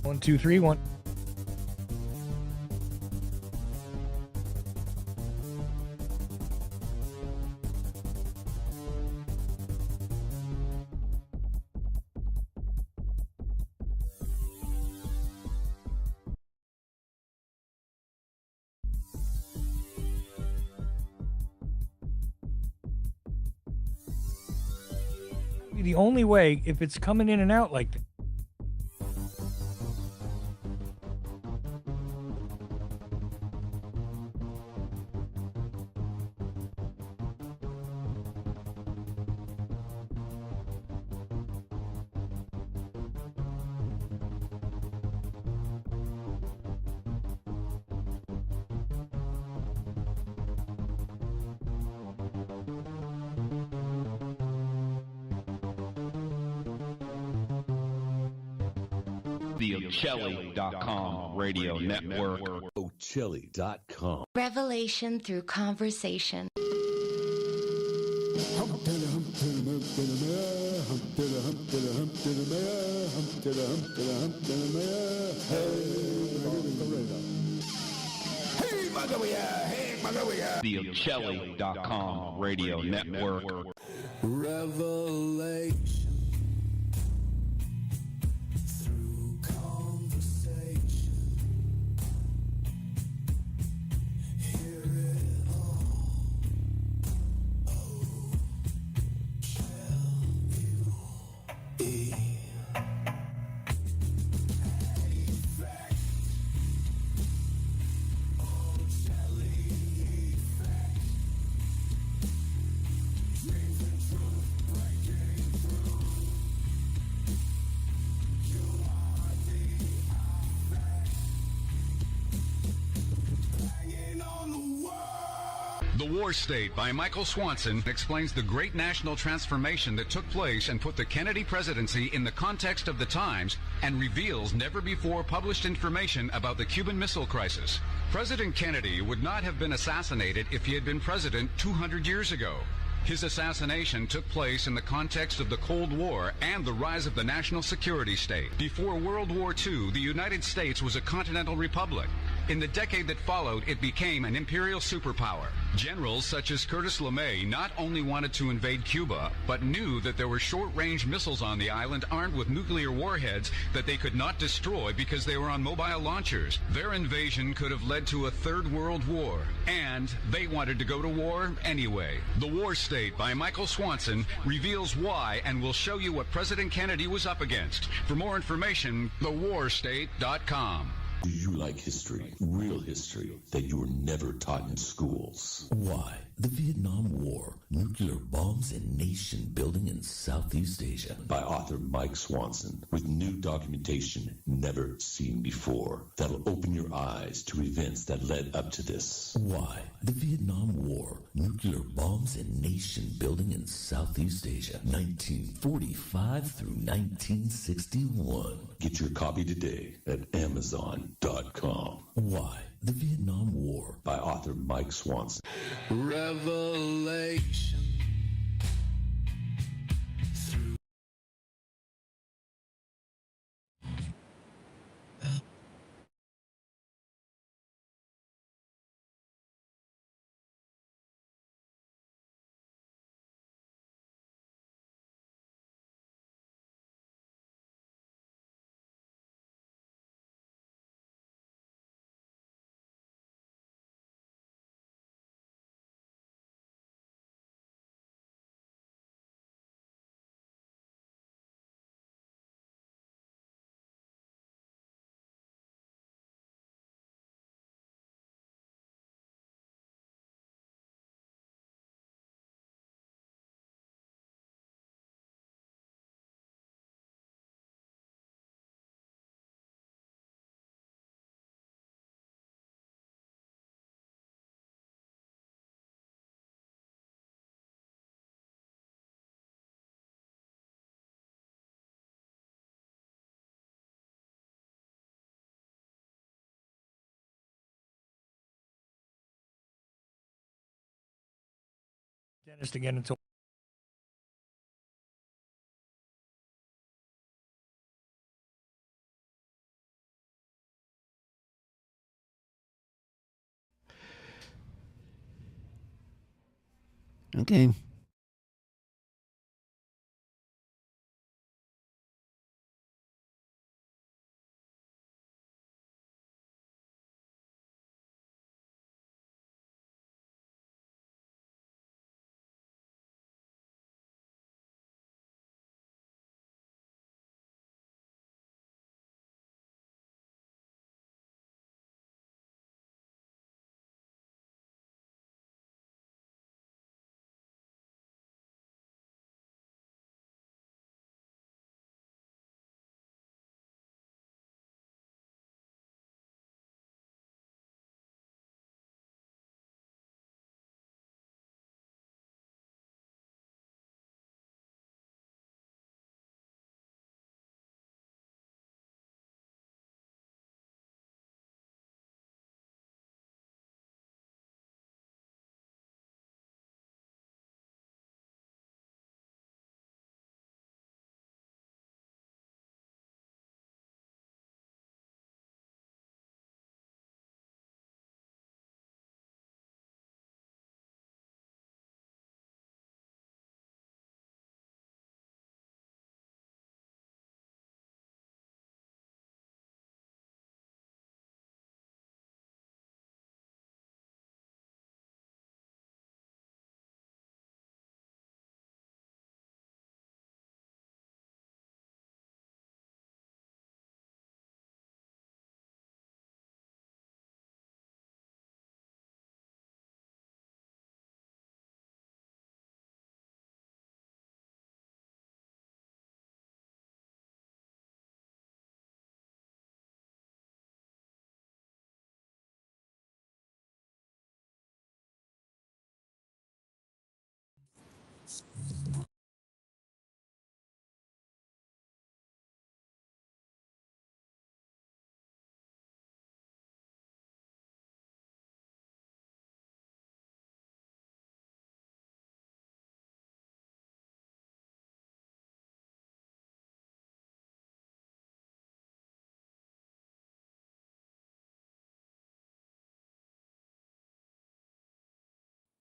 1, 2, 3, 1. The only way, if it's coming in and out like that. The Ocelli.com radio network. Ocelli.com. Revelation through conversation. The Ocelli.com radio network. Revelation. The War State by Michael Swanson explains the great national transformation that took place and put the Kennedy presidency in the context of the times and reveals never-before published information about the Cuban Missile Crisis. President Kennedy would not have been assassinated if he had been president 200 years ago. His assassination took place in the context of the Cold War and the rise of the national security state. Before World War II, the United States was a continental republic. In the decade that followed, it became an imperial superpower. Generals such as Curtis LeMay not only wanted to invade Cuba, but knew that there were short-range missiles on the island armed with nuclear warheads that they could not destroy because they were on mobile launchers. Their invasion could have led to a third world war, and they wanted to go to war anyway. The War State by Michael Swanson reveals why and will show you what President Kennedy was up against. For more information, thewarstate.com. Do you like history, real history, that you were never taught in schools? Why? The Vietnam War, nuclear bombs and nation building in Southeast Asia. By author Mike Swanson, with new documentation never seen before, that'll open your eyes to events that led up to this. Why? The Vietnam War, nuclear bombs and nation building in Southeast Asia, 1945 through 1961. Get your copy today at Amazon.com. Why? The Vietnam War. By author Mike Swanson. Revelation. Dentist again until Okay.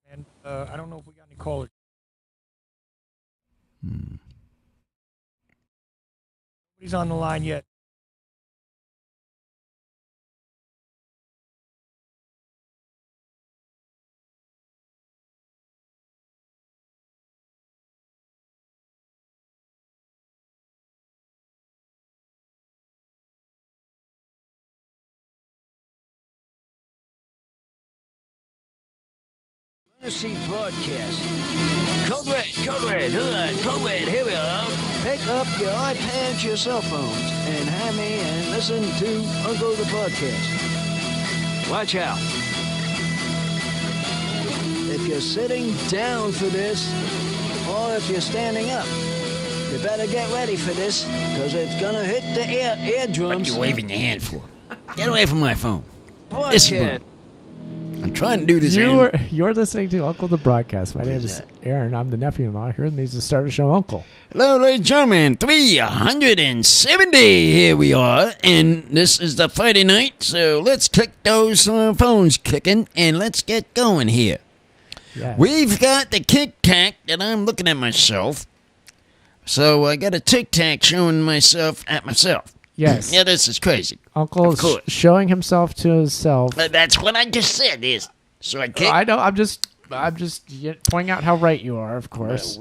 And I don't know if we got any callers. Nobody's on the line yet. Fantasy Broadcast. Code Red, here we are. Pick up your iPads, your cell phones, and hand me and listen to Uncle the Podcast. Watch out. If you're sitting down for this, or if you're standing up, you better get ready for this, because it's gonna hit the eardrums. What are you waving your hand for? Get away from my phone. Podcast. I'm trying to do this. You're listening to Uncle the Broadcast. My name is Aaron. I'm the nephew-in-law. Here with me is the Starter Show Uncle. Hello, ladies and gentlemen. 370. Here we are. And this is the Friday night. So let's kick those phones kicking and let's get going here. Yes. We've got the TikTak that I'm looking at myself. So I got a TikTak showing myself at myself. Yes. Yeah, this is crazy. Uncle's showing himself to himself. That's what I just said. Is so I can't. I know. I'm just pointing out how right you are, of course.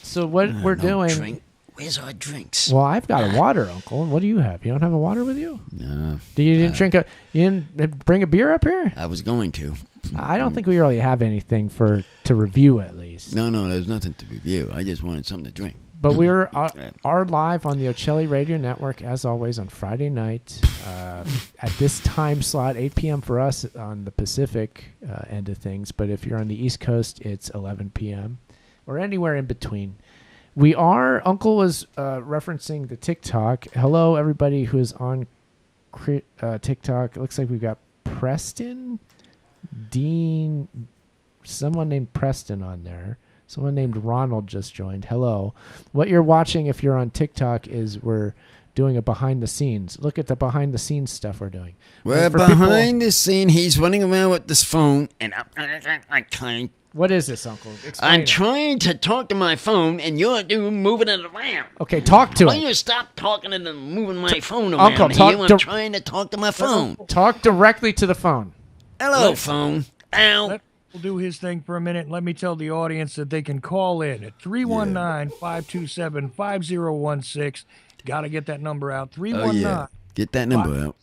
So what we're doing. Drink. Where's our drinks? Well, I've got a water, Uncle. What do you have? You don't have a water with you? No. You didn't you didn't bring a beer up here? I was going to. I don't think we really have anything to review, at least. No, there's nothing to review. I just wanted something to drink. But we are live on the Ocelli Radio Network, as always, on Friday night at this time slot, 8 p.m. for us on the Pacific end of things. But if you're on the East Coast, it's 11 p.m. or anywhere in between. Uncle was referencing the TikTok. Hello, everybody who is on TikTok. It looks like we've got Preston, Dean, someone named Preston on there. Someone named Ronald just joined. Hello. What you're watching if you're on TikTok is we're doing a behind the scenes. Look at the behind the scenes stuff we're doing. We're behind the scene. He's running around with this phone, and I can't What is this, Uncle? Explain I'm it. trying to talk to my phone, and you're moving it around. Okay, talk to Why him. you stop talking and moving my phone Uncle, around talk here? to- I'm trying to talk to my phone. Talk directly to the phone. Hello, phone. Ow. Let Will do his thing for a minute. Let me tell the audience that they can call in at 319-527-5016. Got to get that number out. 319 Get that number out.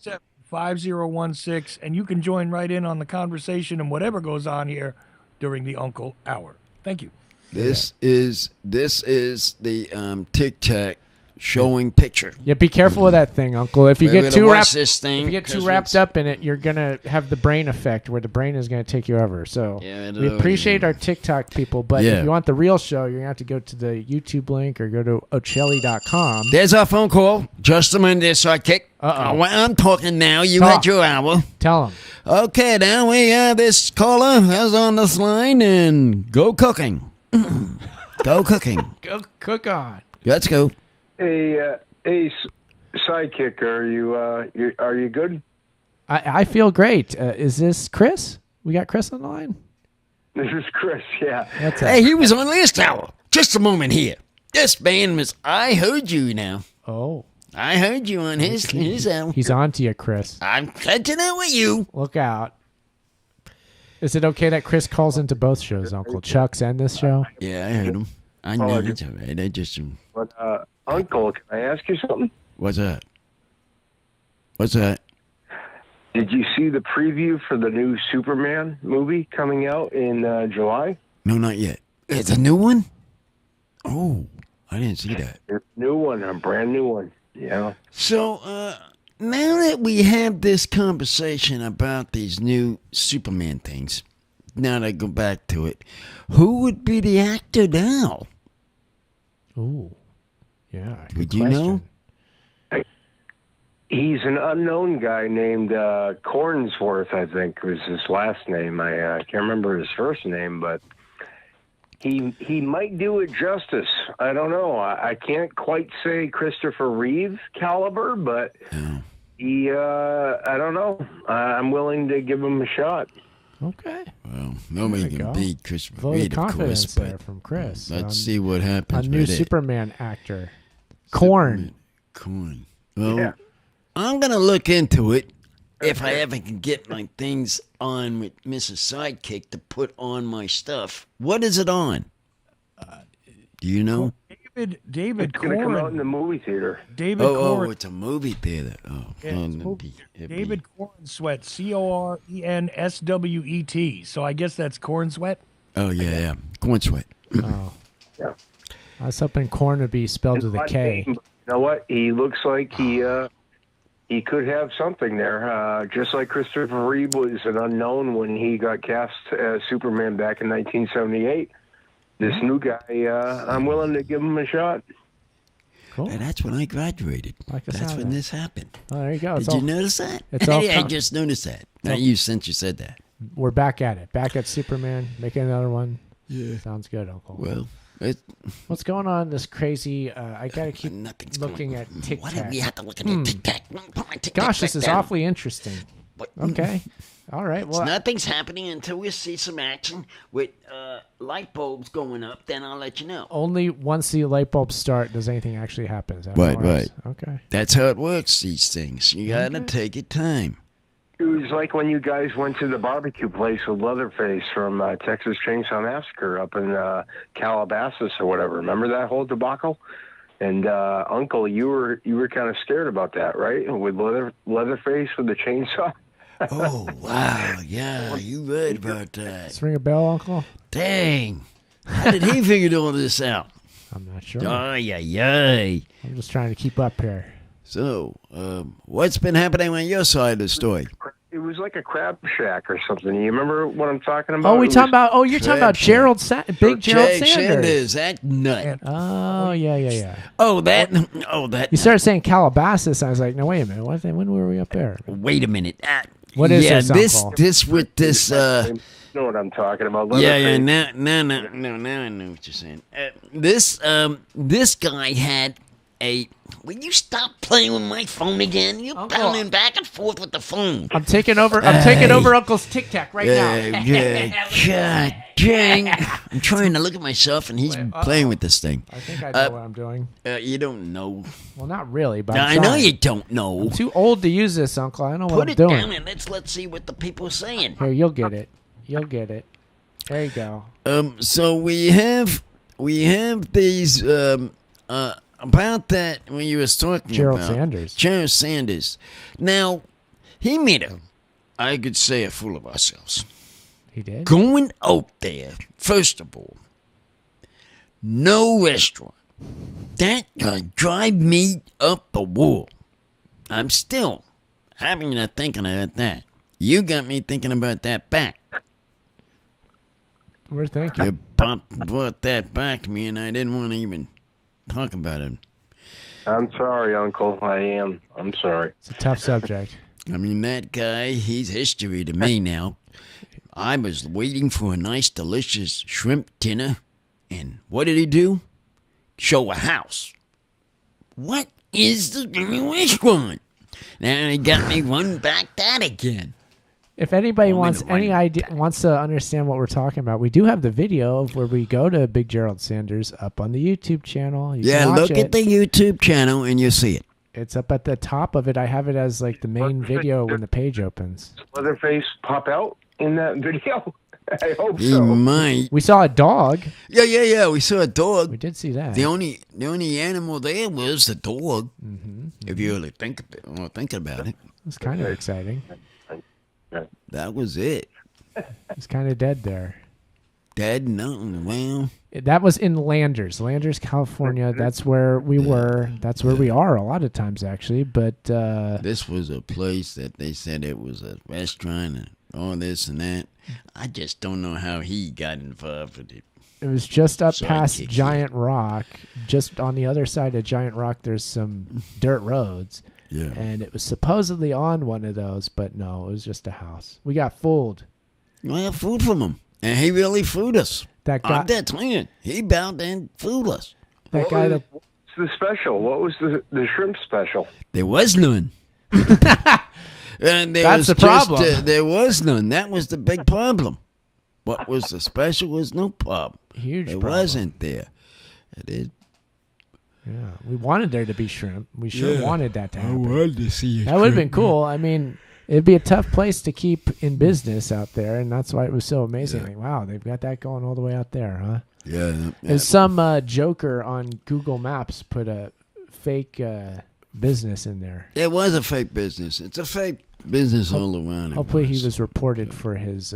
5016, and you can join right in on the conversation and whatever goes on here during the Uncle Hour. Thank you. This is the TikTak showing picture. Yeah, be careful with that thing, Uncle. If you We're get gonna too watch wrapped, this thing if you get too 'cause wrapped it's- up in it, you're gonna have the brain effect, where the brain is gonna take you over. So Yeah, we appreciate our TikTok people, but Yeah. if you want the real show, you're gonna have to go to the YouTube link or go to Ocelli.com. There's our phone call. Just a minute, sidekick. Uh-oh. I'm talking now. You Talk. had your hour. Tell them. Okay, now we have this caller has on this line, and go cooking. Go cooking. Go cook on. Let's go. Hey, sidekick, are you good? I feel great. Is this Chris? We got Chris on the line. This is Chris. Yeah. That's Hey, he was on last hour. Just a moment here. This man was. I heard you now. Oh, I heard you on his hour. he's on to you, Chris. I'm catching up with you. Look out. Is it okay that Chris calls into both shows, Uncle Chuck's and this show? Yeah, I heard him. I know it's all right. I just. But Uncle, can I ask you something? What's that? What's that? Did you see the preview for the new Superman movie coming out in July? No, not yet. It's a new one? Oh, I didn't see that. It's a new one, a brand new one. Yeah. So, now that we have this conversation about these new Superman things, now that I go back to it, who would be the actor now? Ooh. Yeah. Would you know? He's an unknown guy named Cornsworth, I think was his last name. I can't remember his first name, but he might do it justice. I don't know. I can't quite say Christopher Reeve caliber, but he, I don't know. I'm willing to give him a shot. Okay. Well, nobody can beat Christopher Vote of Reeve, of confidence course, there but from Chris. let's see what happens A new with it. Superman actor. Corn. Corn. Well, Yeah. I'm going to look into it if I ever can get my things on with Mrs. Sidekick to put on my stuff. What is it on? Do you know? David It's going to come out in Corn. the movie theater. David Corn. It's a movie theater. Oh, Yeah, oh, it's it'd be- David Corn Sweat. Corenswet. So I guess that's Corn Sweat. Oh, yeah. Corn sweat. Oh. Yeah. I was hoping corn would be spelled with a K. You know what? He looks like he could have something there. Just like Christopher Reeve was an unknown when he got cast as Superman back in 1978. This new guy, I'm willing to give him a shot. Cool. And that's when I graduated. Like the That's sound when of it. this happened. Oh, there you go. It's Did you all- notice that? it's all I com- just noticed that. Now all- since you said that. We're back at it. Back at Superman. Making another one. Yeah. Sounds good, Uncle. Well, What's going on? This crazy. I gotta keep looking at TikTok. Why do we have to look at the TikTok? Put my TikTok Gosh, this back is down. awfully interesting. Okay. All right. Well, Nothing's happening until we see some action with light bulbs going up. Then I'll let you know. only once the light bulbs start does anything actually happen. Is that Right, how it is? right. Okay. That's how it works. These things. You gotta take your time. It was like when you guys went to the barbecue place with Leatherface from Texas Chainsaw Massacre up in Calabasas or whatever. Remember that whole debacle? And Uncle, you were kind of scared about that, right? With Leatherface with the chainsaw. Oh wow, yeah, you read about that. Let's ring a bell, Uncle. Dang, how did he figure all this out? I'm not sure. Ay, ay, ay. I'm just trying to keep up here. So, what's been happening on your side of the story? It was like a crab shack or something. You remember what I'm talking about? Oh, we It talking was- about? Oh, you're talking about Gerald, Big Gerald Sanders. That nut. Oh, yeah. Oh, that. You started saying Calabasas. I was like, no, wait a minute. When were we up there? Wait a minute. What is yeah, this, Uncle? this with this. You know what I'm talking about? Yeah. Leatherface. Now I know what you're saying. This guy had Hey, will you stop playing with my phone again? You're bounding back and forth with the phone. I'm taking over. I'm taking over Uncle's TikTak right now. Yeah, God dang. I'm trying to look at myself, and he's playing with this thing. I think I know what I'm doing. You don't know. Well, not really, but I know you don't know. I'm too old to use this, Uncle. I know what I'm Put it doing. down and let's see what the people are saying. Here, you'll get it. You'll get it. There you go. So we have these about that when you was talking Jerald about Sanders. Jerald Sanders. Now he made I could say a fool of ourselves. He did. Going out there, first of all, no restaurant. That gonna drive me up the wall. I'm still having to thinking about that. You got me thinking about that back. We're thinking. You brought that back to me, and I didn't want to even talk about it. I'm sorry, Uncle. I'm sorry. It's a tough subject. I mean, that guy, he's history to me now. I was waiting for a nice, delicious shrimp dinner, and what did he do? Show a house. What is the restaurant? Now he got me run back that again. If anybody wants to understand what we're talking about, we do have the video of where we go to Big Jerald Sanders up on the YouTube channel. You can watch look it. at the YouTube channel and you'll see it. It's up at the top of it. I have it as like the main video when the page opens. Leatherface pop out in that video? I hope He so. might. We saw a dog. Yeah. We saw a dog. We did see that. The only animal there was the dog. Mm-hmm. If you really think about it, it's kind of exciting. That was it. He's kind of dead there. Dead? No. Well, that was in Landers, California. That's where we were. That's where we are a lot of times, actually. But this was a place that they said it was a restaurant and all this and that. I just don't know how he got involved with it. It was just up past Giant Rock. Just on the other side of Giant Rock, there's some dirt roads. Yeah. And it was supposedly on one of those, but no, it was just a house. We got fooled. We got food from him. And he really fooled us. That guy, I'm dead clean. He bound and fooled us. That guy that... What's the special? What was the shrimp special? There was none. And That's the problem. There was none. That was the big problem. What was the special was no problem. Huge It problem. wasn't there. It is. Yeah, we wanted there to be shrimp. We sure wanted that to happen. I wanted to see it. That would have been cool. I mean, it'd be a tough place to keep in business out there, and that's why it was so amazing. Like, wow, they've got that going all the way out there, huh? Yeah. There's some joker on Google Maps put a fake business in there. It was a fake business. It's a fake business all around. Hopefully he was reported for his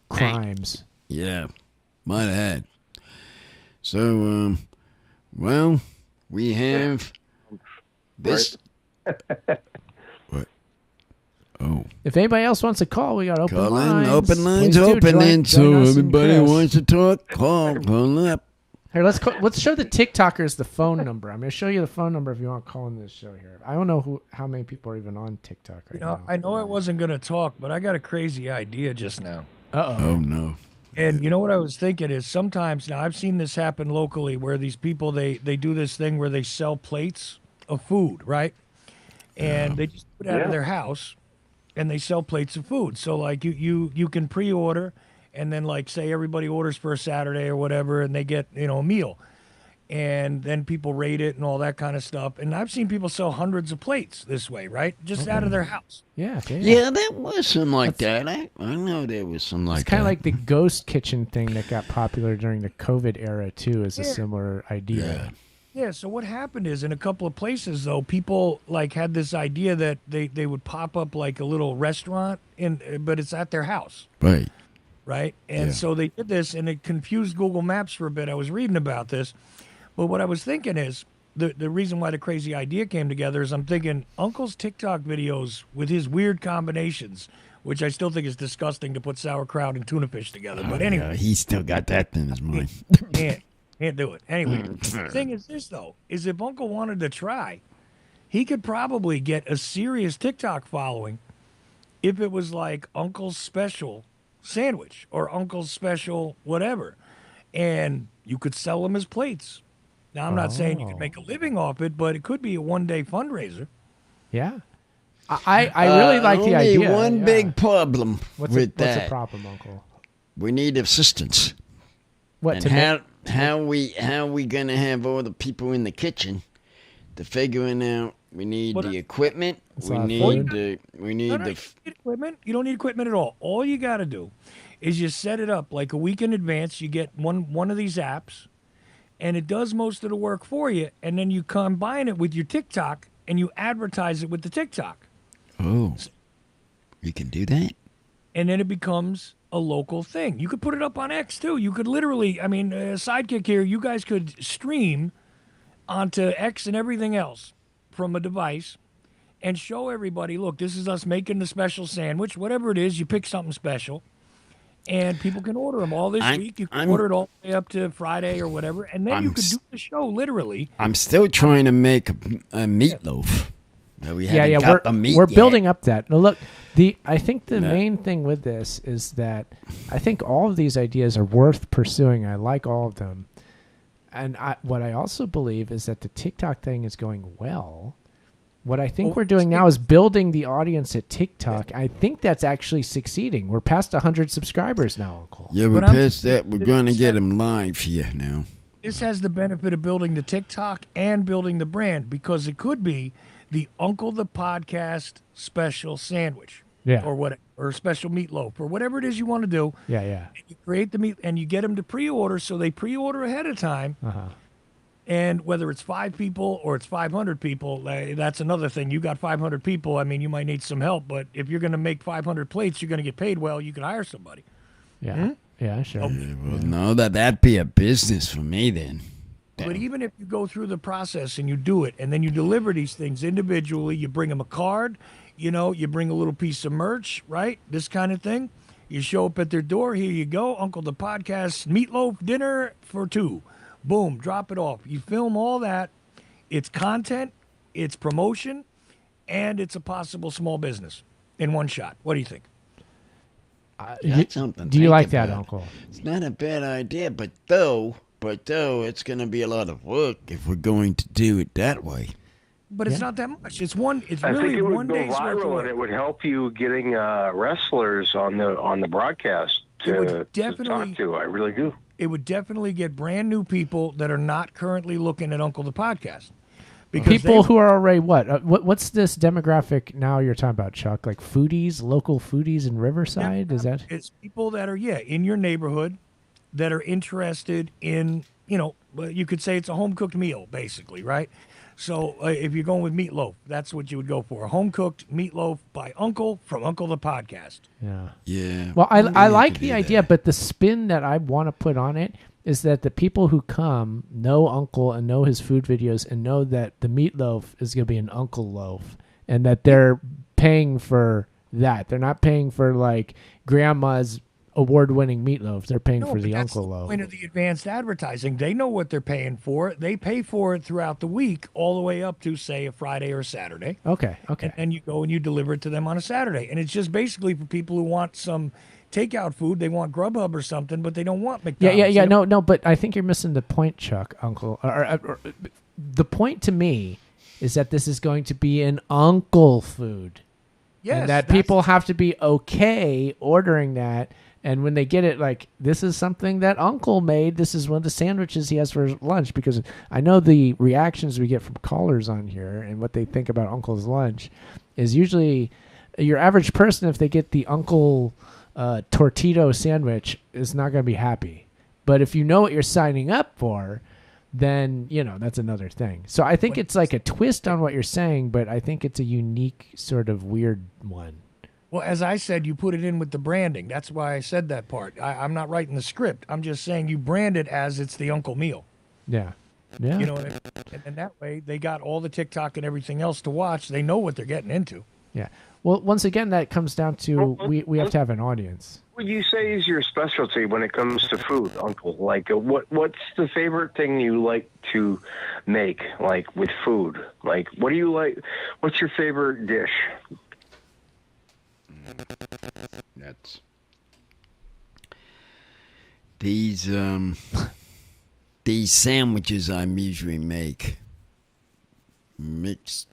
crimes. Yeah, might have had. So, well, we have this. What? Oh. If anybody else wants to call, we got open Call lines. in, open lines Please do. open in. So join us and everybody Chris. wants to talk, call up. Here, let's show the TikTokers the phone number. I'm going to show you the phone number if you want to call in this show here. I don't know how many people are even on TikTok right now. I know I wasn't going to talk, but I got a crazy idea just now. Oh no. And you know what I was thinking is sometimes, now I've seen this happen locally where these people, they do this thing where they sell plates of food, right? And they just put it out of their house and they sell plates of food. So like you can pre-order and then like say everybody orders for a Saturday or whatever and they get, a meal. And then people rate it and all that kind of stuff. And I've seen people sell hundreds of plates this way, right? Just out of their house. Yeah. Yeah, there was some like that. I know there was some like It's kind of that. like the ghost kitchen thing that got popular during the COVID era, too, is a similar idea. Yeah, so what happened is in a couple of places, though, people like had this idea that they would pop up like a little restaurant, but it's at their house. Right. Right? And so they did this, and it confused Google Maps for a bit. I was reading about this. But what I was thinking is, the reason why the crazy idea came together is I'm thinking Uncle's TikTok videos with his weird combinations, which I still think is disgusting to put sauerkraut and tuna fish together. But anyway. Yeah, he still got that in his mind. Can't do it. Anyway, the thing is this, though, is if Uncle wanted to try, he could probably get a serious TikTok following if it was like Uncle's special sandwich or Uncle's special whatever. And you could sell them as plates. Now, I'm not saying you can make a living off it, but it could be a one-day fundraiser. Yeah. I really like the idea. Only one big problem What's with What's that. the problem, Uncle? We need assistance. What, and to how we gonna have all the people in the kitchen to figuring out? We need the equipment. We need the equipment. You don't need equipment at all. All you got to do is you set it up like a week in advance. You get one of these apps, and it does most of the work for you. And then you combine it with your TikTok, and you advertise it with the TikTok. Oh, you can do that? And then it becomes a local thing. You could put it up on X, too. You could literally, sidekick here, you guys could stream onto X and everything else from a device and show everybody, look, this is us making the special sandwich, whatever it is, you pick something special, and people can order them all this week. You can order it all the way up to Friday or whatever, and then you could do the show, literally. I'm still trying to make a meatloaf. We haven't got the meat we're yet. building up that. Now, look, I think the main thing with this is that I think all of these ideas are worth pursuing. I like all of them. And what I also believe is that the TikTok thing is going well. What I think we're doing now is building the audience at TikTok. I think that's actually succeeding. We're past 100 subscribers now, Uncle. Yeah, we're past that. We're going to get them live here now. This has the benefit of building the TikTok and building the brand, because it could be the Uncle the Podcast special sandwich. Yeah. Or special meatloaf, or whatever it is you want to do. Yeah. And you create the meat, and you get them to pre-order, so they pre-order ahead of time. And whether it's 5 people or it's 500 people, that's another thing. You got 500 people. I mean, you might need some help, but if you're going to make 500 plates, you're going to get paid well. You can hire somebody. Yeah. Yeah, sure. Well, no, that'd be a business for me then. But even if you go through the process and you do it, and then you deliver these things individually, you bring them a card, you bring a little piece of merch, right? This kind of thing. You show up at their door. Here you go, Uncle the Podcast meatloaf dinner for 2. Boom, drop it off. You film all that. It's content, it's promotion, and it's a possible small business in one shot. What do you think? That's something. Do you like that, Uncle? It's not a bad idea, but though it's going to be a lot of work if we're going to do it that way. But it's not that much. It's one. It's I really think it would one go day's worth of viral, work. and it would help you getting wrestlers on the broadcast to talk to. I really do. It would definitely get brand new people that are not currently looking at Uncle the Podcast. Because people who are already what's this demographic now you're talking about, Chuck? Like foodies, local foodies in Riverside? Is that? It's people that are in your neighborhood that are interested in, you could say it's a home cooked meal, basically, right? So if you're going with meatloaf, that's what you would go for. A home cooked meatloaf by Uncle from Uncle the Podcast. Yeah. Yeah. Well, I like the idea, but the spin that I want to put on it is that the people who come know Uncle and know his food videos and know that the meatloaf is going to be an Uncle loaf, and that they're paying for that. They're not paying for like grandma's award-winning meatloaf. They're paying for the Uncle loaf. That's the point of the advanced advertising. They know what they're paying for. They pay for it throughout the week, all the way up to, say, a Friday or a Saturday. Okay. And you go and you deliver it to them on a Saturday. And it's just basically for people who want some takeout food. They want Grubhub or something, but they don't want McDonald's. Yeah. No, but I think you're missing the point, Chuck, Uncle. The point to me is that this is going to be an Uncle food. Yes. And that people have to be okay ordering that. And when they get it, like, this is something that Uncle made. This is one of the sandwiches he has for lunch. Because I know the reactions we get from callers on here and what they think about Uncle's lunch is usually your average person, if they get the Uncle Tortito sandwich, is not going to be happy. But if you know what you're signing up for, then, that's another thing. So I think it's like a twist on what you're saying, but I think it's a unique sort of weird one. Well, as I said, you put it in with the branding. That's why I said that part. I'm not writing the script. I'm just saying you brand it as it's the Uncle meal. Yeah. Yeah. And that way they got all the TikTok and everything else to watch. They know what they're getting into. Yeah. Well, once again, that comes down to we have to have an audience. What would you say is your specialty when it comes to food, Uncle? Like, what's the favorite thing you like to make, like, with food? Like, what do you like? What's your favorite dish? These these sandwiches I usually make. Mixed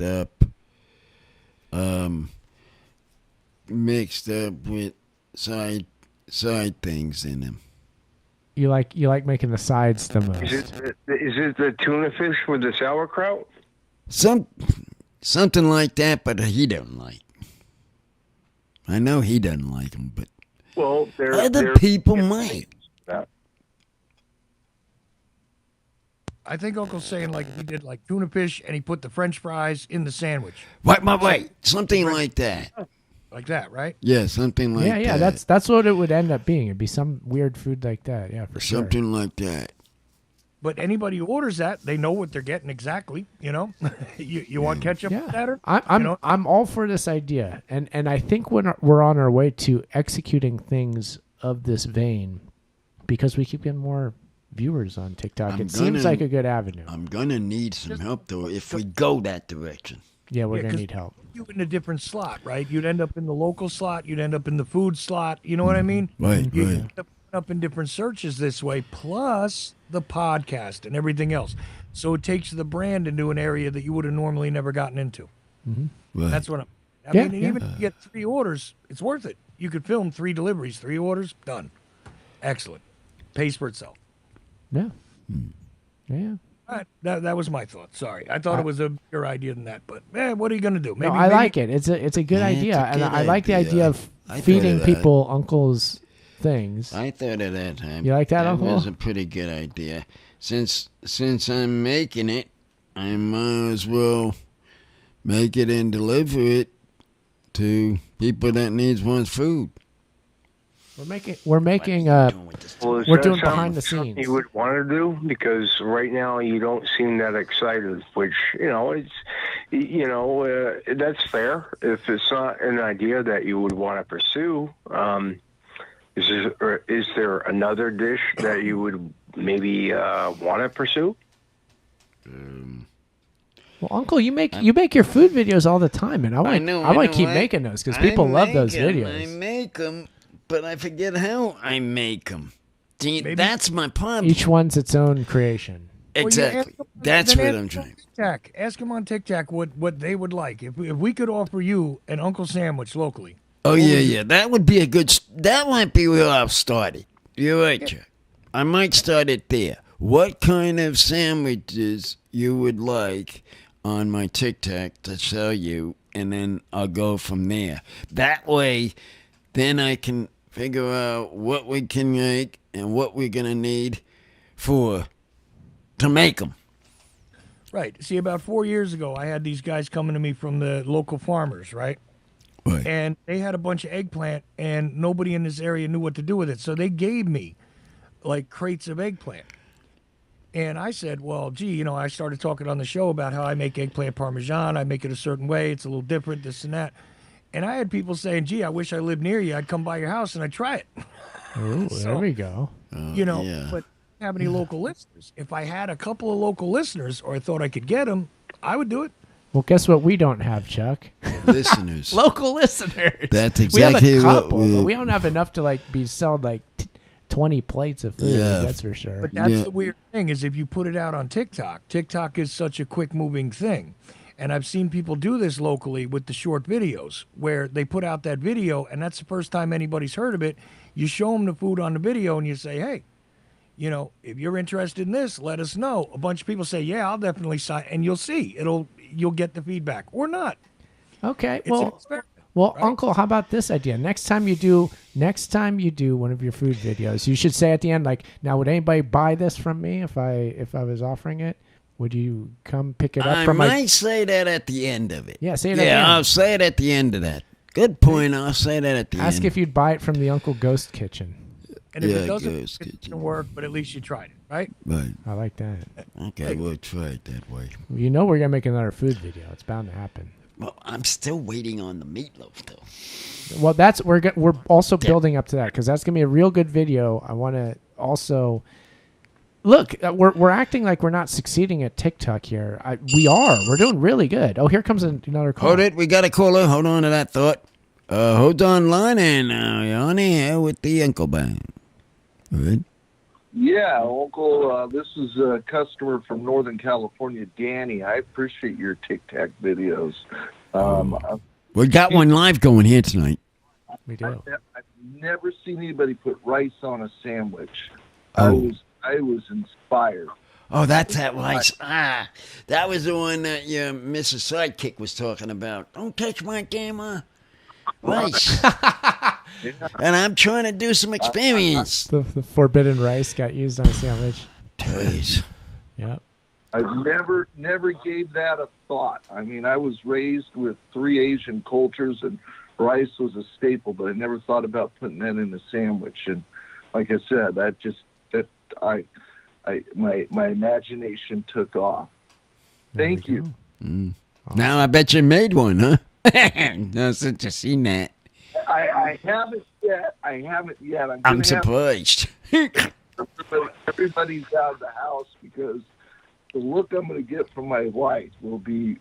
up with side things in them. You like making the sides the most. Is it the tuna fish with the sauerkraut? Something like that, but he don't like. I know he doesn't like them, but other people might. I think Uncle's saying like he did like tuna fish and he put the French fries in the sandwich. Wait. Something like that. Like that, right? Yeah, something like that. Yeah, that's what it would end up being. It'd be some weird food like that. Yeah, for sure. Something like that. But anybody who orders that, they know what they're getting exactly. You know, you want ketchup with that? Or, I'm all for this idea, and I think when we're on our way to executing things of this vein, because we keep getting more viewers on TikTok. It seems like a good avenue. I'm gonna need some help though if we go that direction. Yeah, we're gonna need help. You in a different slot, right? You'd end up in the local slot. You'd end up in the food slot. You know what I mean? Right. You end up in different searches this way, plus the podcast and everything else. So it takes the brand into an area that you would have normally never gotten into. Mm-hmm. Right. That's what I mean, even if you get 3 orders, it's worth it. You could film 3 deliveries, 3 orders, done. Excellent. Pays for itself. Yeah. Yeah. All right. That was my thought. Sorry. I thought it was a bigger idea than that, but what are you going to do? Maybe, I like it. It's a good idea. And I like the idea of feeding people Uncle's things. I thought of that, Ham. You like that, Uncle? That was a pretty good idea. Since I'm making it, I might as well make it and deliver it to people that wants food. We're doing behind the scenes. You would want to do, because right now you don't seem that excited, which that's fair. If it's not an idea that you would want to pursue, is there another dish that you would maybe want to pursue? Well, Uncle, you make your food videos all the time, and I want to keep making those because people love those videos. I make them. But I forget how I make them. That's my problem. Each one's its own creation. Exactly. That's what I'm trying. Ask them on TikTok what they would like. If we could offer you an Uncle sandwich locally. Oh, yeah. That would be that might be where I'll start it. You're right, Chuck. I might start it there. What kind of sandwiches you would like on my TikTok to show you, and then I'll go from there. That way, then I can figure out what we can make and what we're going to need to make them. Right. See, about 4 years ago, I had these guys coming to me from the local farmers, right? Right. And they had a bunch of eggplant, and nobody in this area knew what to do with it. So they gave me, like, crates of eggplant. And I said, well, gee, I started talking on the show about how I make eggplant parmesan. I make it a certain way. It's a little different, this and that. And I had people saying, gee, I wish I lived near you. I'd come by your house and I'd try it. Oh, there we go. But I have any local listeners. If I had a couple of local listeners, or I thought I could get them, I would do it. Well, guess what we don't have, Chuck? Listeners. Local listeners. That's exactly we have a couple, but we don't have enough to be selling 20 plates of food. Yeah. That's for sure. But that's the weird thing is if you put it out on TikTok, TikTok is such a quick moving thing. And I've seen people do this locally with the short videos where they put out that video, and that's the first time anybody's heard of it. You show them the food on the video, and you say, hey, if you're interested in this, let us know. A bunch of people say, yeah, I'll definitely sign. And you'll see. You'll get the feedback or not. Okay. Well, right? Uncle, how about this idea? Next time you do one of your food videos, you should say at the end, now, would anybody buy this from me if I was offering it? Would you come pick it up from I might say that at the end of it. Yeah, say it at the end. Yeah, I'll say it at the end of that. Good point. I'll say that at the end. Ask if you'd buy it from the Uncle Ghost Kitchen. And if it doesn't, it can work, but at least you tried it, right? Right. I like that. Okay, we'll try it that way. We're going to make another food video. It's bound to happen. Well, I'm still waiting on the meatloaf, though. Well, we're also building up to that because that's going to be a real good video. I want to also... Look, we're acting like we're not succeeding at TikTok here. We are. We're doing really good. Oh, here comes another call. Hold it. We got a caller. Hold on to that thought. Hold on line, and you're on the air with the Uncle Bang. All right. Yeah, Uncle, this is a customer from Northern California, Danny. I appreciate your TikTok videos. We got one live going here tonight. We do. I've never seen anybody put rice on a sandwich. Oh. I was inspired. Oh, that's that rice. That was the one that your Mrs. Sidekick was talking about. Don't touch my camera. Rice. And I'm trying to do some experience. The forbidden rice got used on a sandwich. Please. Yep. I never gave that a thought. I mean, I was raised with 3 Asian cultures, and rice was a staple, but I never thought about putting that in a sandwich. And like I said, my imagination took off. Thank you. Awesome. Now I bet you made one, huh? No, since you've seen that. I haven't yet. I'm surprised. Everybody's out of the house because the look I'm going to get from my wife will be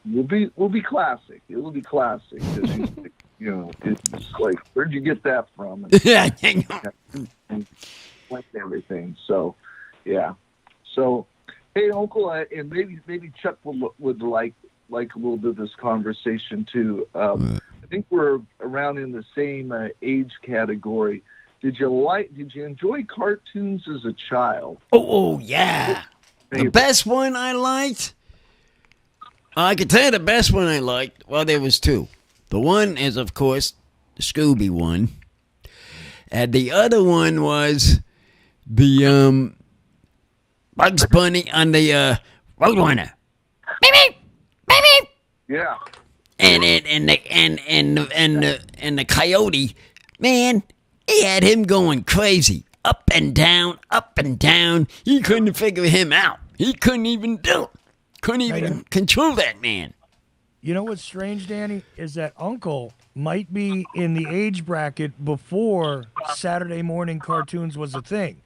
classic. It will be classic. It's like, where'd you get that from? And everything. So, yeah. So, hey, Uncle, and maybe Chuck would like a little bit of this conversation too. I think we're around in the same age category. Did you enjoy cartoons as a child? Oh yeah. The best one I liked? I can tell you the best one I liked. Well, there was 2. The one is, of course, the Scooby one. And the other one was the Bugs Bunny on the Roadrunner. Beep beep, beep beep. Yeah. And the coyote, man, he had him going crazy. Up and down, up and down. He couldn't figure him out. He couldn't even do it. Couldn't even control that man. You know what's strange, Danny, is that Uncle might be in the age bracket before Saturday morning cartoons was a thing,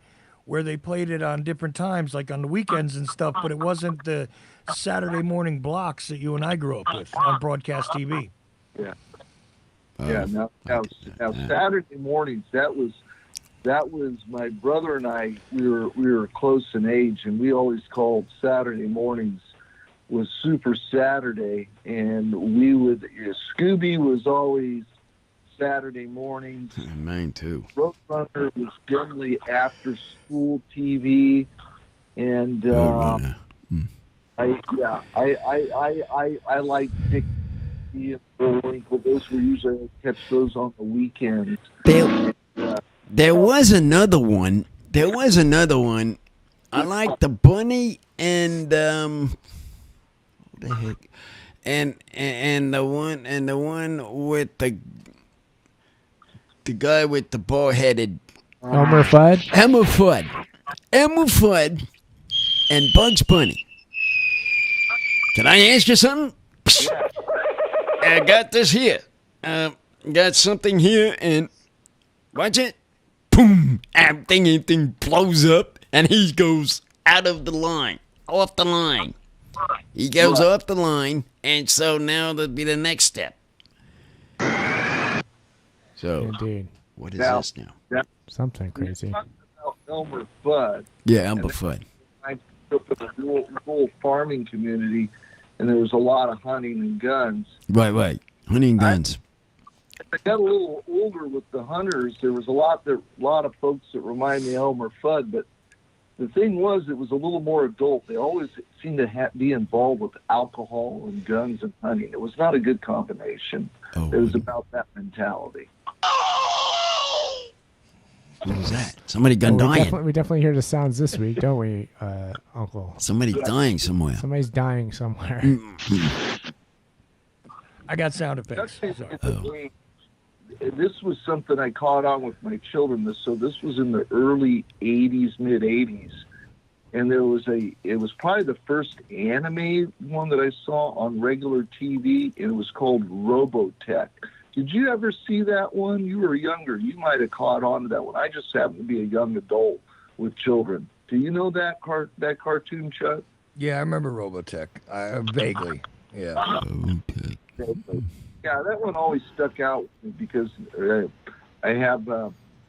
where they played it on different times, like on the weekends and stuff, but it wasn't the Saturday morning blocks that you and I grew up with on broadcast TV. Yeah. Now Saturday mornings, that was my brother and I. We were close in age, and we always called Saturday mornings was Super Saturday, and Scooby was always Saturday mornings. Mine too. Roadrunner was generally after school TV, and I like Dick and Bullwinkle. Those were usually catch those on the weekends. There was another one. I like the bunny and what the heck? And the one with the guy with the bald-headed Elmer Fudd. Elmer Fudd and Bugs Bunny. Can I ask you something? I got this here. Got something here, and watch it. Boom! Everything blows up, and he goes out of the line, off the line. He goes off the line, and so now that'll be the next step. So, Indeed. What is this now? Something crazy. Elmer Fudd. Yeah, Elmer Fudd. I grew up in a rural farming community, and there was a lot of hunting and guns. Right. Hunting and guns. I got a little older with the hunters. There was a lot of folks that remind me of Elmer Fudd, but the thing was, it was a little more adult. They always seemed to be involved with alcohol and guns and hunting. It was not a good combination. It was about that mentality. What was that? Somebody dying. We definitely hear the sounds this week, don't we, Uncle? Somebody dying somewhere. Somebody's dying somewhere. I got sound effects. Sorry. This was something I caught on with my children. This was in the early 80s, mid 80s. And it was probably the first anime one that I saw on regular TV, and it was called Robotech. Did you ever see that one? You were younger. You might have caught on to that one. I just happened to be a young adult with children. Do you know that cartoon, Chuck? Yeah, I remember Robotech. Vaguely. Yeah. Okay. Yeah, that one always stuck out with me because I have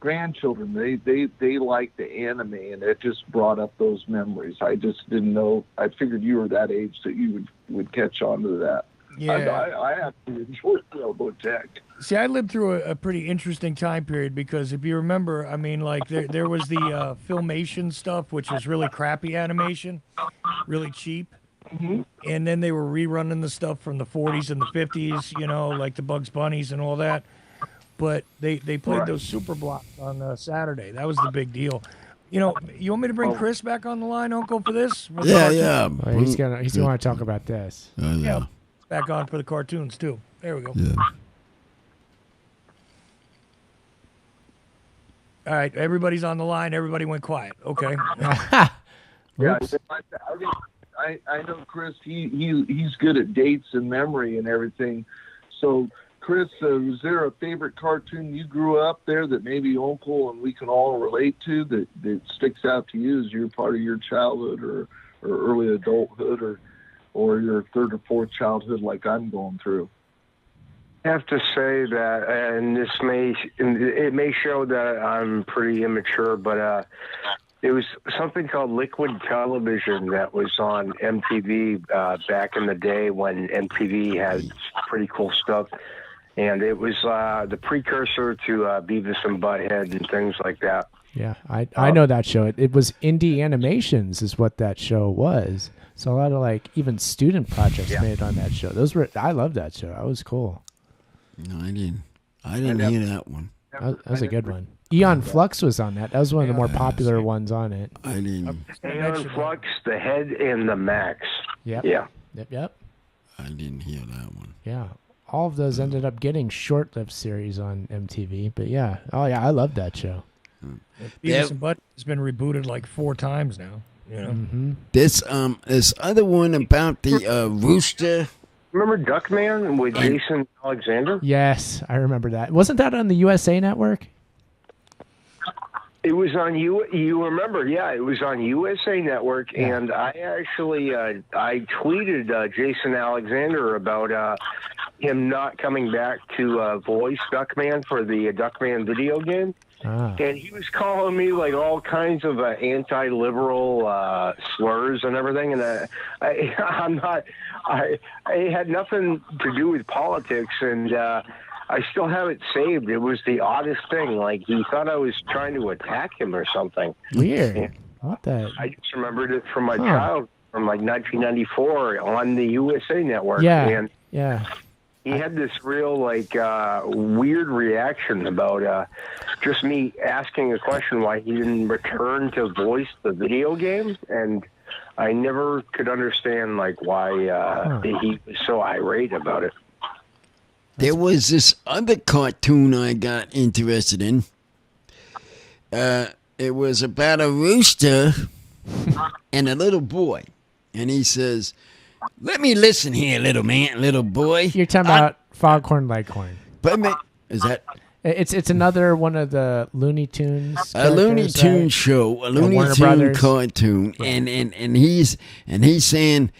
grandchildren, they like the anime, and it just brought up those memories. I just didn't know. I figured you were that age that you would catch on to that. Yeah. I actually enjoyed Robotech. See, I lived through a pretty interesting time period because if you remember, I mean, like there was the Filmation stuff, which was really crappy animation, really cheap. Mm-hmm. And then they were rerunning the stuff from the 40s and the 50s, you know, like the Bugs Bunnies and all that. But they played those super blocks on Saturday. That was the big deal. You know, you want me to bring Chris back on the line, Uncle, for this? Yeah. Oh, he's gonna want to talk about this. Yeah, back on for the cartoons too. There we go. Yeah. All right, everybody's on the line. Everybody went quiet. Okay. Yeah, I know Chris. He's good at dates and memory and everything. So, Chris, was there a favorite cartoon you grew up there that maybe Uncle and we can all relate to that sticks out to you as you're part of your childhood or early adulthood or your third or fourth childhood like I'm going through? I have to say that, and it may show that I'm pretty immature, but it was something called Liquid Television that was on MTV back in the day when MTV had pretty cool stuff. And it was the precursor to Beavis and Butthead and things like that. Yeah, I know that show. It was Indie Animations is what that show was. So a lot of like even student projects made on that show. I love that show. That was cool. No, I didn't hear that one. That was a good one. Eon Flux was on that. That was one of the more popular ones on it. I didn't. Eon Flux, The Head, and The Max. Yep. Yeah. Yep. I didn't hear that one. Yeah. All of those ended up getting short-lived series on MTV. But yeah. Oh, yeah. I love that show. Beavis and Butt has been rebooted like 4 times now. You know? Mm-hmm. This other one about the rooster. Remember Duckman with Jason Alexander? Yes, I remember that. Wasn't that on the USA Network? It was on you remember, yeah, it was on USA Network, and I actually I tweeted Jason Alexander about him not coming back to voice Duckman for the Duckman video game. And he was calling me like all kinds of anti-liberal slurs and everything, and I had nothing to do with politics, and I still have it saved. It was the oddest thing. Like he thought I was trying to attack him or something. Weird. And What the? I just remembered it from my child, from like 1994 on the USA Network. Yeah. And yeah. he had this real like weird reaction about just me asking a question why he didn't return to voice the video game, and I never could understand like why he was so irate about it. There was this other cartoon I got interested in. It was about a rooster and a little boy, and he says, "Let me listen here, little boy." You're talking about Foghorn Leghorn. But is that? It's another one of the Looney Tunes. A Looney Tune show, a Looney Tune cartoon, and he's saying,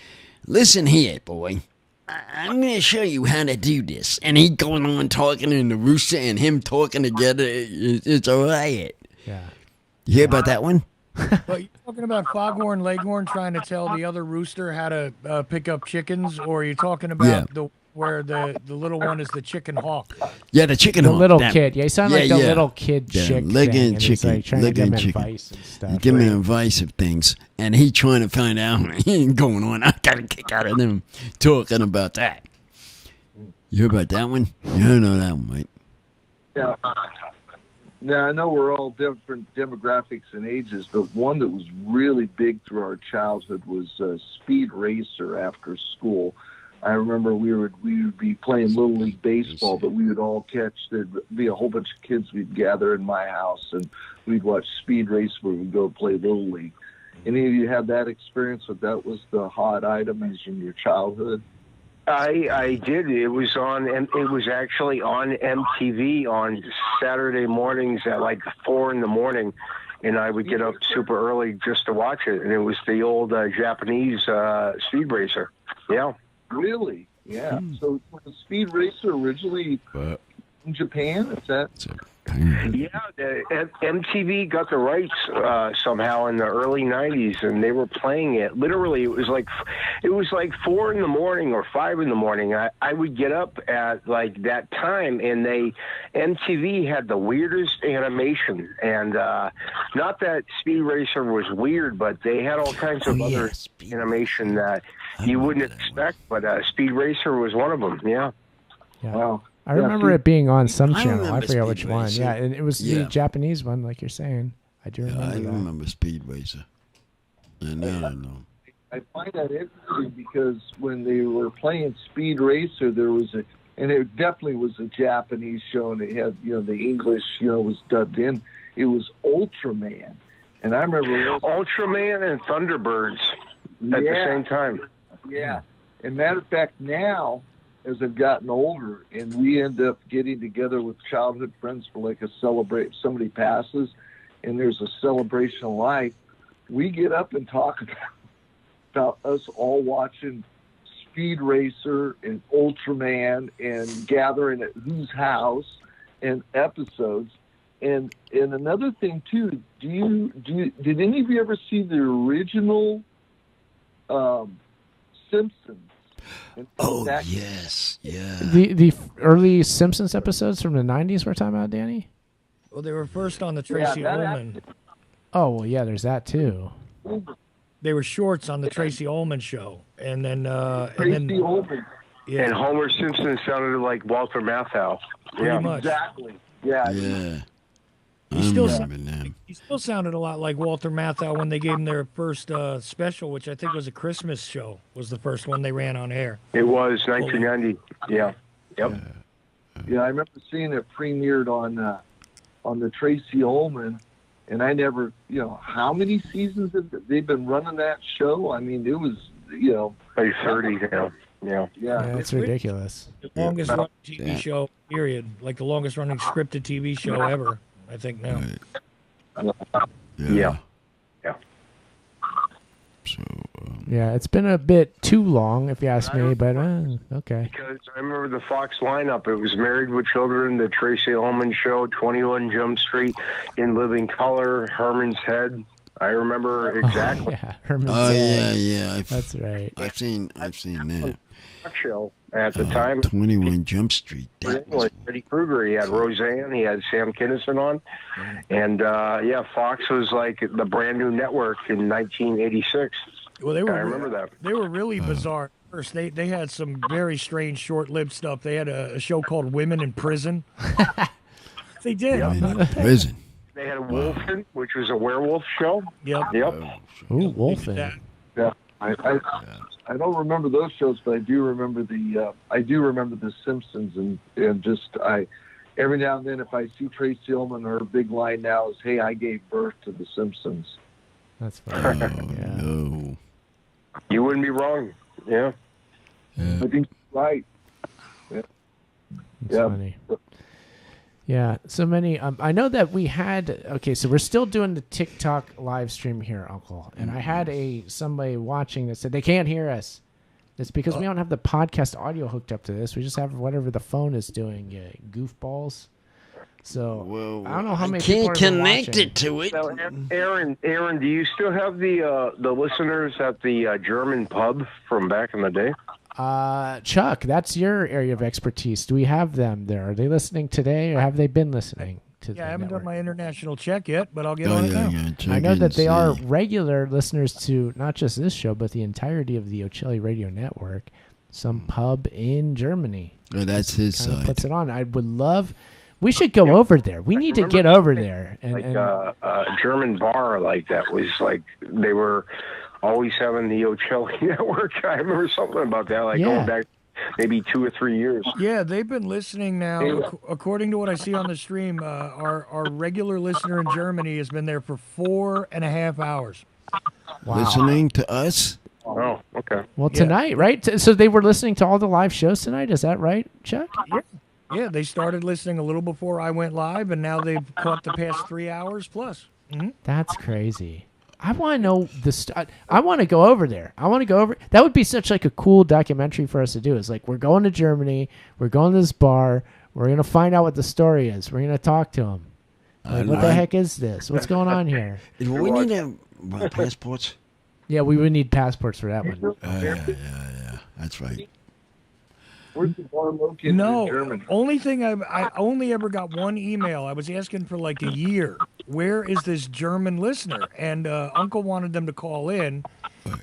"Listen here, boy. I'm going to show you how to do this." And he going on talking, and the rooster and him talking together. It's a riot. Yeah. You hear about that one? But you're talking about Foghorn Leghorn trying to tell the other rooster how to pick up chickens, or are you talking about where the little one is the chicken hawk? Yeah, the chicken the hawk. little kid. Yeah, he sounded like the little kid chick Licking thing. chicken. Like trying to give him advice and stuff. Give him advice of things. And he trying to find out what ain't going on. I got a kick out of them talking about that. You heard about that one? You don't know that one, mate. Yeah. Now, I know we're all different demographics and ages, but one that was really big through our childhood was Speed Racer after school. I remember we would be playing Little League Baseball, but we would all catch, there'd be a whole bunch of kids we'd gather in my house, and we'd watch Speed Racer where we'd go play Little League. Any of you had that experience, that was the hot item in your childhood? I did. It was actually on MTV on Saturday mornings at like 4 a.m, and I would get up super early just to watch it. And it was the old Japanese Speed Racer. Yeah. Really? Yeah. So was Speed Racer originally in Japan? Is that? Yeah, MTV got the rights somehow in the early '90s, and they were playing it. Literally, it was like 4 in the morning or 5 in the morning. I would get up at like that time, and MTV had the weirdest animation. And not that Speed Racer was weird, but they had all kinds of other animation that you wouldn't expect. But Speed Racer was one of them. Yeah. Wow. I remember it being on some channel. I remember forget which Speed one. Racer. Yeah, and it was the Japanese one, like you're saying. I do remember I that. remember Speed Racer. And I don't know. I find that interesting because when they were playing Speed Racer, there was and it definitely was a Japanese show, and it had, the English, was dubbed in. It was Ultraman. And I remember Ultraman and Thunderbirds at the same time. Yeah. And matter of fact, now, as I've gotten older, and we end up getting together with childhood friends for like a somebody passes, and there's a celebration of life, we get up and talk about us all watching Speed Racer and Ultraman and gathering at whose house and episodes. And another thing too, did any of you ever see the original Simpsons? Oh, yes. Yeah. The early Simpsons episodes from the 90s we're talking about, Danny? Well, they were first on the Tracey Ullman. Oh, well, yeah, there's that too. They were shorts on the Tracey Ullman show. And then... Tracey Ullman. Yeah. And Homer Simpson sounded like Walter Matthau. Pretty much. Exactly. Yeah. Yeah. He still sounded a lot like Walter Matthau when they gave him their first special, which I think was a Christmas show, was the first one they ran on air. It was 1990. Yeah. Yep. Yeah, I remember seeing it premiered on the Tracey Ullman, and I never, how many seasons have they been running that show? I mean, it was, like 30 now. Yeah. Yeah, it's ridiculous. The longest running TV show, period. Like the longest running scripted TV show ever, I think now. Yeah. So, yeah, it's been a bit too long, if you ask me, but okay. Because I remember the Fox lineup. It was Married with Children, the Tracey Ullman Show, 21 Jump Street, In Living Color, Herman's Head. I remember exactly. Yeah, Herman's Head. Yeah. That's right. I've seen that. Show at the time. 21 Jump Street. Freddy Krueger. He had Roseanne. He had Sam Kinison on. And, Fox was like the brand new network in 1986. Well, I remember that. They were really bizarre. First, they had some very strange, short-lived stuff. They had a show called Women in Prison. They did. Women in Prison. They had Wolfen, which was a werewolf show. Yep. Ooh, Wolfen. Yeah. I don't remember those shows, but I do remember the Simpsons, and just every now and then if I see Tracey Ullman, her big line now is, "Hey, I gave birth to the Simpsons." That's funny. No. You wouldn't be wrong. Yeah. I think right. Yeah. That's funny. Yeah, so many. I know that we had. Okay, so we're still doing the TikTok live stream here, Uncle. And I had somebody watching that said they can't hear us. It's because we don't have the podcast audio hooked up to this. We just have whatever the phone is doing. Goofballs. So I don't know how many people are connected to it. So, Aaron, do you still have the listeners at the German pub from back in the day? Chuck, that's your area of expertise. Do we have them there? Are they listening today, or have they been listening to the I haven't network? done my international check yet, but I'll get on it now. I know that they are regular listeners to not just this show, but the entirety of the O'Chelly Radio Network. Some pub in Germany. Oh, that's his side. Puts it on. I would love. We should go over there. We need to get over there. A German bar like that was like they were always having the O'Chelly Network. I remember something about that, going back maybe 2 or 3 years. Yeah, they've been listening now. According to what I see on the stream, our regular listener in Germany has been there for 4.5 hours. Wow. Listening to us? Oh, okay. Well, tonight, right? So they were listening to all the live shows tonight. Is that right, Chuck? Yeah, they started listening a little before I went live, and now they've caught the past 3 hours plus. Mm-hmm. That's crazy. I want to know I want to go over there. I want to go over. That would be such like a cool documentary for us to do. It's like we're going to Germany. We're going to this bar. We're going to find out what the story is. We're going to talk to him. Like, what the heck is this? What's going on here? We need passports. Yeah, we would need passports for that one. Yeah. That's right. Where's the bar located in No, Germany? only thing I only ever got one email. I was asking for like a year. Where is this German listener? And Uncle wanted them to call in,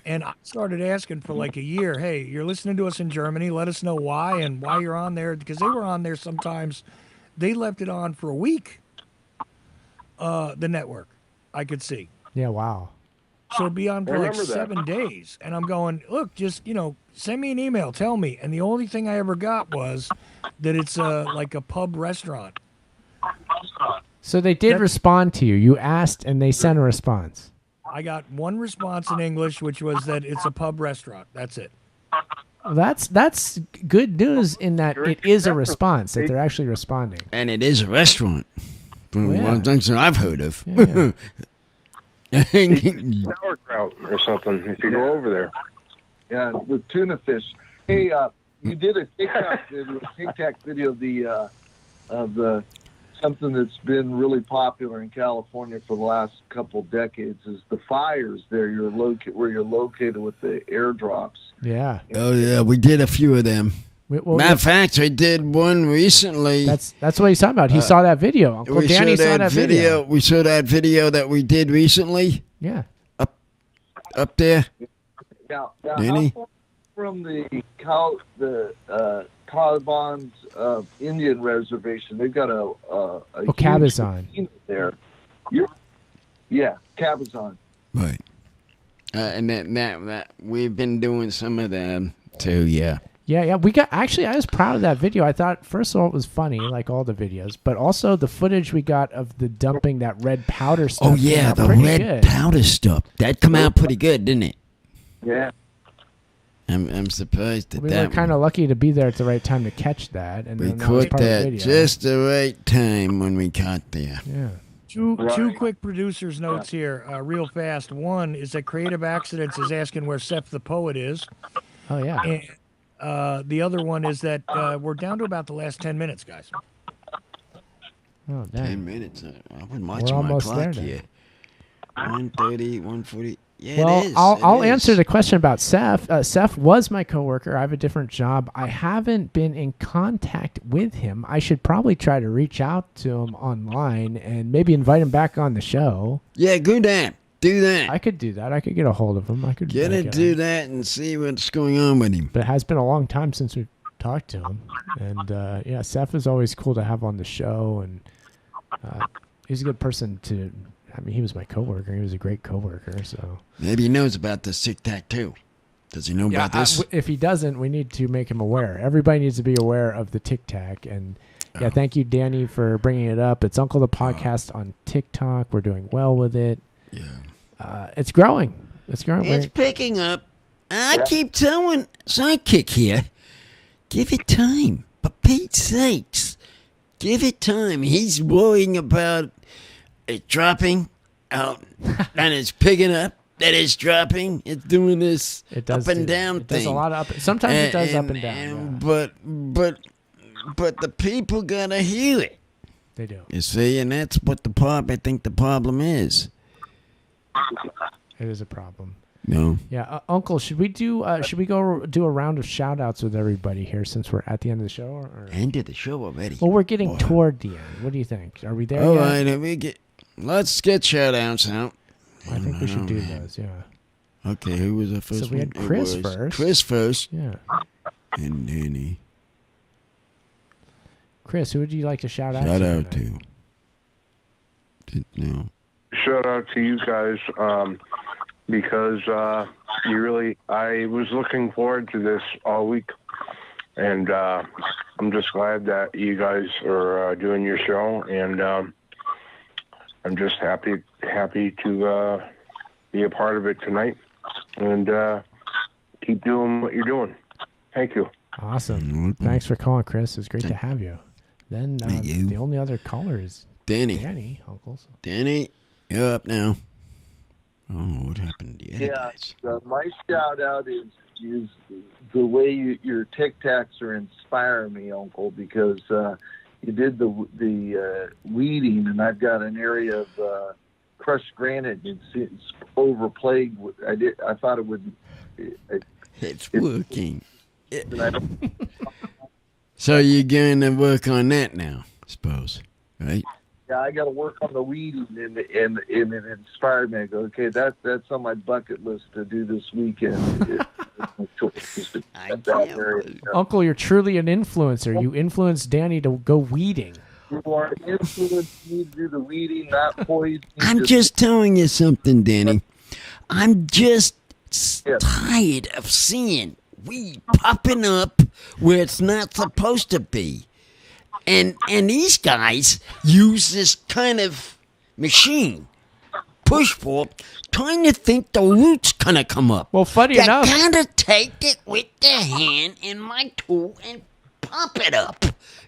and I started asking for like a year. Hey, you're listening to us in Germany. Let us know why and why you're on there, because they were on there sometimes. They left it on for a week. The network, I could see. Yeah, wow. So it'd be on for like Remember that. 7 days. And I'm going, look, just, send me an email, tell me. And the only thing I ever got was that it's like a pub restaurant. So they did respond to you. You asked, and they sent a response. I got one response in English, which was that it's a pub restaurant. That's it. Well, that's good news in that it is a response, that they're actually responding. And it is a restaurant. From yeah. one thing that I've heard of. Yeah. Sauerkraut or something if you go over there. Yeah, with tuna fish. Hey, you did a TikTok video of something that's been really popular in California for the last couple decades is the fires there. Where you're located with the airdrops. Yeah. Oh yeah, we did a few of them. Matter of fact, I did one recently. That's what he's talking about. He saw that video. Uncle Danny saw that video. We saw that video that we did recently. Yeah. Up there. Now Danny? how far from the Taliban's Indian reservation, they've got a huge Cabazon casino there. Yeah, Cabazon. Right. And that we've been doing some of them too. Yeah. Yeah. I was proud of that video. I thought, first of all, it was funny, like all the videos, but also the footage we got of the dumping that red powder stuff. Oh, yeah, the red powder stuff. That come out pretty good, didn't it? Yeah. I'm surprised at We that. were kind of lucky to be there at the right time to catch that. And We then that was caught part of the that video. just the right time when we got there. Yeah. Two quick producer's notes here, real fast. One is that Creative Accidents is asking where Sef the Poet is. Oh, yeah. And the other one is that we're down to about the last 10 minutes, guys. Oh, dang. 10 minutes. I've been We're watching my almost clock there here. 1:30, 1:40. Yeah, well, it is. I'll It is. answer the question about Sef. Sef was my coworker. I have a different job. I haven't been in contact with him. I should probably try to reach out to him online and maybe invite him back on the show. Yeah, do that. Do that. I could do that. I could get a hold of him. I could do that and see what's going on with him. But it has been a long time since we've talked to him. And yeah, Sef is always cool to have on the show. And he's a good person to... I mean, he was my coworker. He was a great coworker. So Maybe he knows about the TikTak too. Does he know about this? If he doesn't, we need to make him aware. Everybody needs to be aware of the TikTak. And yeah, thank you, Danny, for bringing it up. It's Uncle the Podcast on TikTok. We're doing well with it. Yeah, it's growing. It's growing. It's picking up. I keep telling Sidekick here, give it time. For Pete's sakes, give it time. He's worrying about it dropping out, and it's picking up. That it's dropping. It's doing this up and down thing. Does a lot of up. Sometimes it does up and down. But the people gotta hear it. They do. You see, and that's what I think the problem is. It is a problem. No. Yeah, Uncle, should we go do a round of shout outs with everybody here since we're at the end of the show? Or? End of the show already. Well, we're getting toward the end. What do you think? Are we there All yet? right, let's get shout outs out. I think we should do those, yeah. Okay, who was the first one? So we had Chris first. Chris first. Yeah. And Danny. Chris, who would you like to shout out to? Shout out to. No. Shout out to you guys because I was looking forward to this all week, and I'm just glad that you guys are doing your show, and I'm just happy to be a part of it tonight, and keep doing what you're doing. Thank you. Awesome. Thanks for calling, Chris. It's great to have you. Then the only other caller is Danny. Danny, Uncles. Danny, you're up now. Oh, what happened to you? Yeah, my shout out is the way your TikToks are inspiring me, Uncle, because the weeding, and I've got an area of crushed granite. It's overplayed. I thought it would. It's working. So you're going to work on that now, I suppose, right? Yeah, I got to work on the weeding, and it inspired me. I go, okay, that's on my bucket list to do this weekend. Uncle, you're truly an influencer. You influenced Danny to go weeding. You are influencing me to do the weeding, not poison. I'm just telling you something, Danny. I'm just tired of seeing weed popping up where it's not supposed to be. And these guys use this kind of machine, push pull, trying to think the root's gonna come up. Well, funny enough, you gotta take it with the hand in my tool and pop it up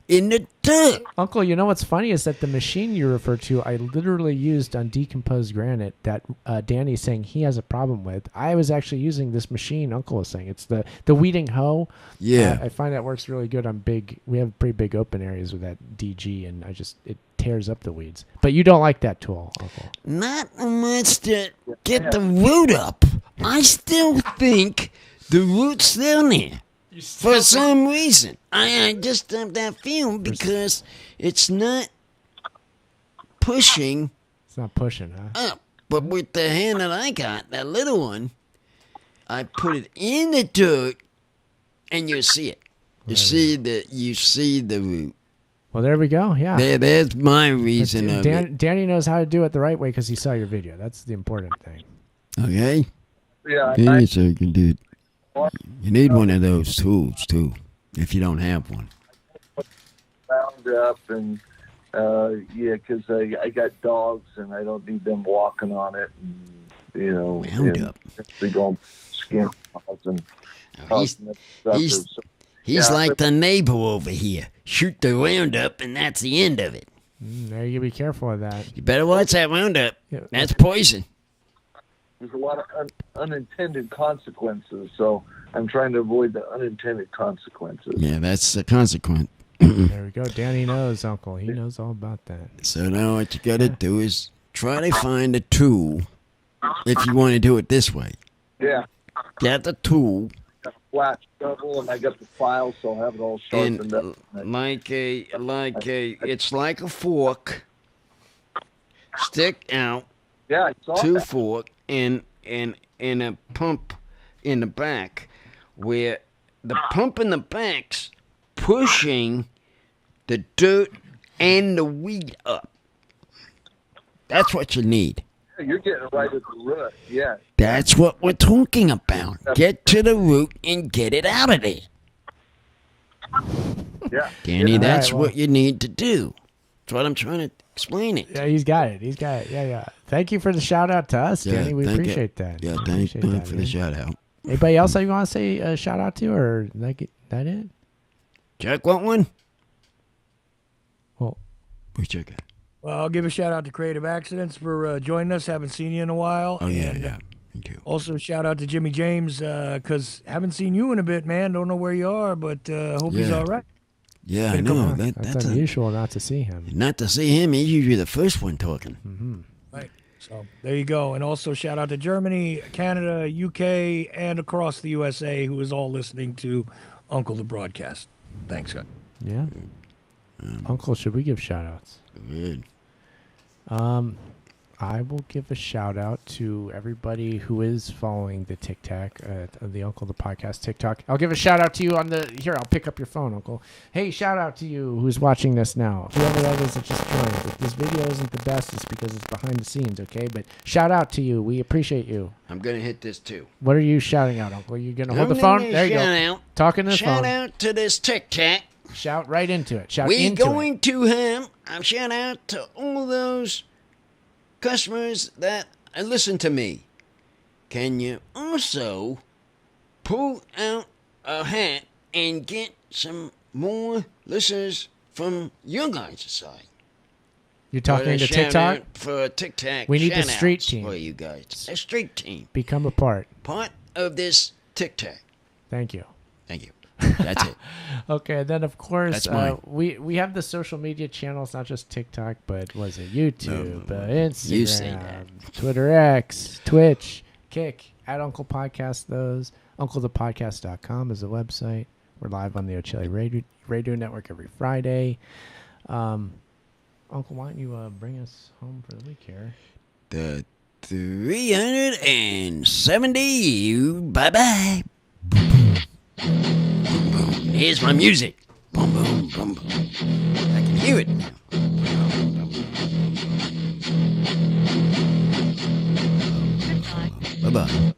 in the dirt. Uncle, you know what's funny is that the machine you refer to, I literally used on decomposed granite that Danny's saying he has a problem with. I was actually using this machine Uncle is saying. It's the weeding hoe. Yeah. I find that works really good on we have pretty big open areas with that DG, and it tears up the weeds. But you don't like that tool, Uncle. Not much to get the root up. I still think the root's down there. For some reason. I just have that feeling because it's not pushing. It's not pushing, huh? Up. But with the hand that I got, that little one, I put it in the dirt and you see it. You see the root. Well, there we go. Yeah. There's my reason of it. Danny knows how to do it the right way because he saw your video. That's the important thing. Okay? Yeah. So you can do it. You need one of those tools, too, if you don't have one. Bound up, and, because I got dogs, and I don't need them walking on it. And, Bound up. They go skin and He's like the neighbor over here. Shoot the Roundup, and that's the end of it. There, you be careful of that. You better watch that Roundup. That's poison. There's a lot of unintended consequences, so I'm trying to avoid the unintended consequences. Yeah, that's the consequence. There we go. Danny knows, Uncle. He knows all about that. So now what you got to do is try to find a tool if you want to do it this way. Yeah. Get the tool. Got a flat shovel, and I got the file, so I'll have it all sharpened up. It's like a fork. Stick out. Yeah, I saw two that. fork and a pump in the back, where the pump in the back's pushing the dirt and the weed up. That's what you need. Yeah, you're getting right at the root. Yeah. That's what we're talking about. Get to the root and get it out of there. Yeah. Danny, that's what you need to do. That's what I'm trying to explain it. Yeah, he's got it. Yeah. Thank you for the shout out to us, Danny. We appreciate that. Yeah, thank you for the shout out. Anybody else that you want to say a shout out to, or that it? Chuck, want one? Well, we check it. Well, I'll give a shout out to Creative Accidents for joining us. Haven't seen you in a while. Oh, yeah. Thank you. Also, shout out to Jimmy James, because haven't seen you in a bit, man. Don't know where you are, but hope he's all right. Yeah, I know. That's unusual not to see him. Not to see him. He's usually the first one talking. Mm-hmm. Right. So there you go. And also shout out to Germany, Canada, UK, and across the USA, who is all listening to Uncle the Broadcast. Thanks, guys. Yeah. Uncle, should we give shout outs? Good. I will give a shout out to everybody who is following the TikTak, the Uncle the Podcast TikTok. I'll give a shout out to you here. I'll pick up your phone, Uncle. Hey, shout out to you who's watching this now. Whoever that is that just joined. If this video isn't the best, it's because it's behind the scenes, okay? But shout out to you. We appreciate you. I'm gonna hit this too. What are you shouting out, Uncle? You're gonna hold the phone? There you go. Talking to the phone. Shout out to this TikTak. Shout right into it. Shout We're into going it. to have a shout out to all those customers that listen to me. Can you also pull out a hat and get some more listeners from your guys' side? You're talking to TikTok? For TikTak. We need the street team. For you guys. A street team. Become a part. Part of this TikTak. Thank you. Thank you. That's it. Okay, then of course That's mine. we have the social media channels, not just TikTok, but was it YouTube, Instagram, You say that. Twitter X, Twitch, Kick, at Uncle Podcast those. UncleThePodcast.com is the website. We're live on the O'Chelly Radio Network every Friday. Uncle, why don't you bring us home for the week here? The 370. Bye-bye. Here's my music. Boom, boom, boom, boom. I can hear it now. Bye-bye.